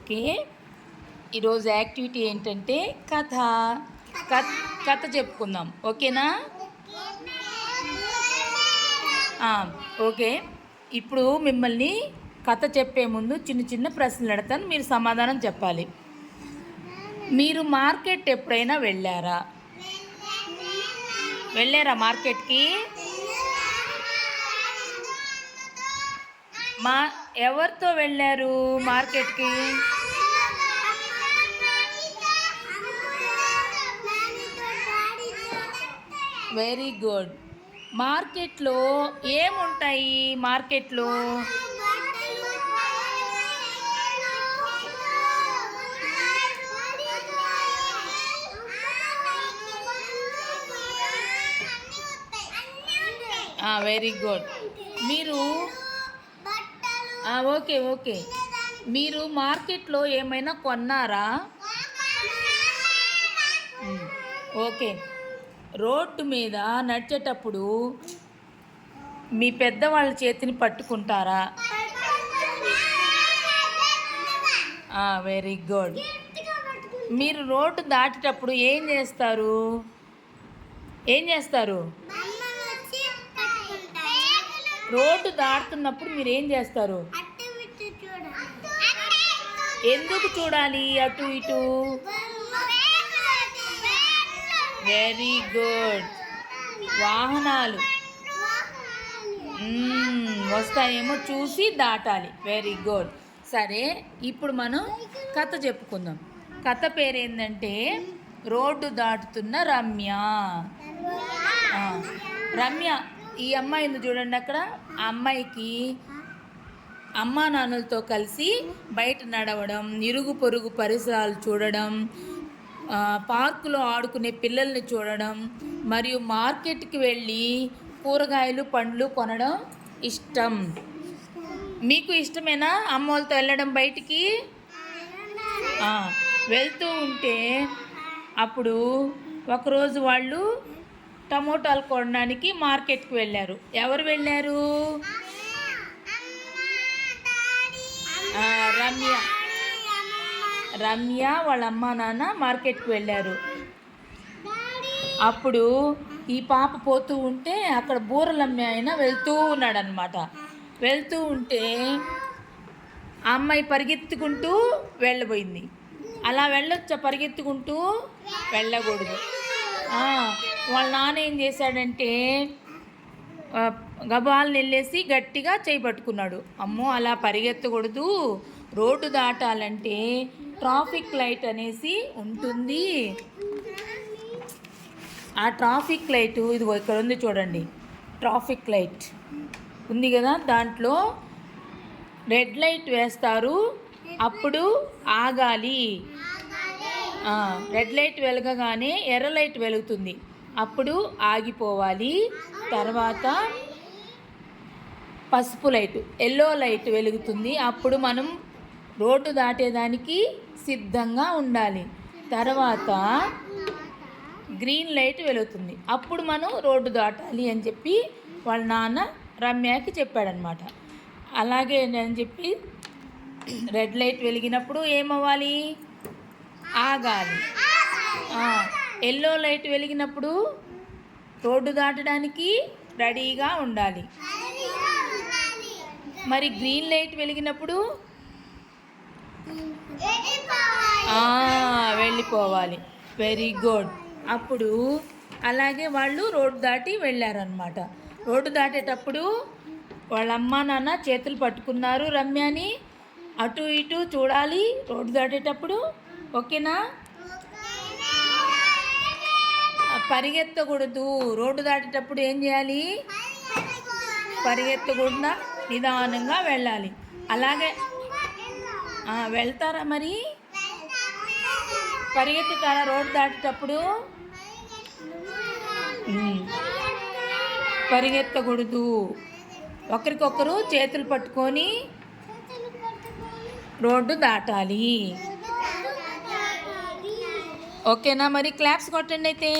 Okay, ఈరోజు activity ఏంటంటే కథ కథ కథ చెప్పుకుందాం. ఓకేనా? ఓకే. ఇప్పుడు మిమ్మల్ని కథ చెప్పే ముందు చిన్న చిన్న ప్రశ్నలు అడతాను, మీరు సమాధానం చెప్పాలి. మీరు మార్కెట్ ఎప్పుడైనా వెళ్ళారా మార్కెట్కి? ఎవరితో వెళ్ళారు మార్కెట్కి? Very good. మార్కెట్లో ఏముంటాయి? మార్కెట్లో వెరీ గుడ్. మీరు ఓకే, మీరు మార్కెట్లో ఏమైనా కొన్నారా? ఓకే. రోడ్డు మీద నడిచేటప్పుడు మీ పెద్దవాళ్ళ చేతిని పట్టుకుంటారా? Very good. మీరు రోడ్డు దాటేటప్పుడు ఏం చేస్తారు? రోడ్డు దాటుతున్నప్పుడు మీరు ఏం చేస్తారు? ఎందుకు చూడాలి అటు ఇటు? Very good. వాహనాలు వస్తాయేమో చూసి దాటాలి. Very good. సరే, ఇప్పుడు మనం కథ చెప్పుకుందాం. కథ పేరేంటంటే రోడ్డు దాటుతున్న రమ్య. రమ్య, ఈ అమ్మాయిని చూడండి అక్కడ. ఆ అమ్మాయికి అమ్మా నాన్నలతో కలిసి బయట నడవడం, ఇరుగు పొరుగు పరిసరాలు చూడడం, పార్కులో ఆడుకునే పిల్లల్ని చూడడం మరియు మార్కెట్కి వెళ్ళి కూరగాయలు పండ్లు కొనడం ఇష్టం. మీకు ఇష్టమేనా అమ్మ వాళ్ళతో వెళ్ళడం బయటికి? వెళ్తూ ఉంటే అప్పుడు ఒకరోజు వాళ్ళు టమోటాలు కొనడానికి మార్కెట్కి వెళ్ళారు. ఎవరు వెళ్ళారు? రమ్య వాళ్ళ అమ్మా నాన్న మార్కెట్కి వెళ్ళారు. అప్పుడు ఈ పాప పోతూ ఉంటే అక్కడ బూరలమ్మే ఆయన వెళ్తూ ఉన్నాడనమాట. వెళ్తూ ఉంటే ఆ అమ్మాయి పరిగెత్తుకుంటూ వెళ్ళబోయింది. అలా వెళ్ళొచ్చా? పరిగెత్తుకుంటూ వెళ్ళకూడదు. వాళ్ళ నాన్న ఏం చేశాడంటే గబాల్ని వెళ్ళేసి గట్టిగా చేయి పట్టుకున్నాడు. అమ్మో, అలా పరిగెత్తకూడదు, రోడ్డు దాటాలంటే ట్రాఫిక్ లైట్ అనేసి ఉంటుంది. ఆ ట్రాఫిక్ లైట్ ఇదిగో ఇక్కడ ఉంది చూడండి. ట్రాఫిక్ లైట్ ఉంది కదా, దాంట్లో రెడ్ లైట్ వేస్తారు, అప్పుడు ఆగాలి. రెడ్ లైట్ వెలగగానే ఎర్ర లైట్ వెలుగుతుంది, అప్పుడు ఆగిపోవాలి. తర్వాత పసుపు లైట్, ఎల్లో లైట్ వెలుగుతుంది, అప్పుడు మనం రోడ్డు దాటేదానికి సిద్ధంగా ఉండాలి. తర్వాత గ్రీన్ లైట్ వెలుగుతుంది, అప్పుడు మనం రోడ్డు దాటాలి అని చెప్పి వాళ్ళ నాన్న రమ్యకి చెప్పాడనమాట. అలాగే అని చెప్పి రెడ్ లైట్ వెలిగినప్పుడు ఏమవ్వాలి? ఆగాలి. ఎల్లో లైట్ వెలిగినప్పుడు రోడ్డు దాటడానికి రెడీగా ఉండాలి. మరి గ్రీన్ లైట్ వెలిగినప్పుడు వెళ్ళిపోవాలి. Very good. అప్పుడు అలాగే వాళ్ళు రోడ్డు దాటి వెళ్ళారనమాట. రోడ్డు దాటేటప్పుడు వాళ్ళ అమ్మా నాన్న చేతులు పట్టుకున్నారు రమ్యని. అటు ఇటు చూడాలి రోడ్డు దాటేటప్పుడు. ఓకేనా? పరిగెత్తకూడదు. రోడ్డు దాటేటప్పుడు ఏం చేయాలి? పరిగెత్తకుండా నిదానంగా వెళ్ళాలి. అలాగే వెళ్తారా? మరి పరిగెత్తుతారా రోడ్డు దాటేటప్పుడు? పరిగెత్తకూడదు. ఒకరికొకరు చేతులు పట్టుకొని రోడ్డు దాటాలి. ఓకేనా? మరి క్లాప్స్ కొట్టండి అయితే.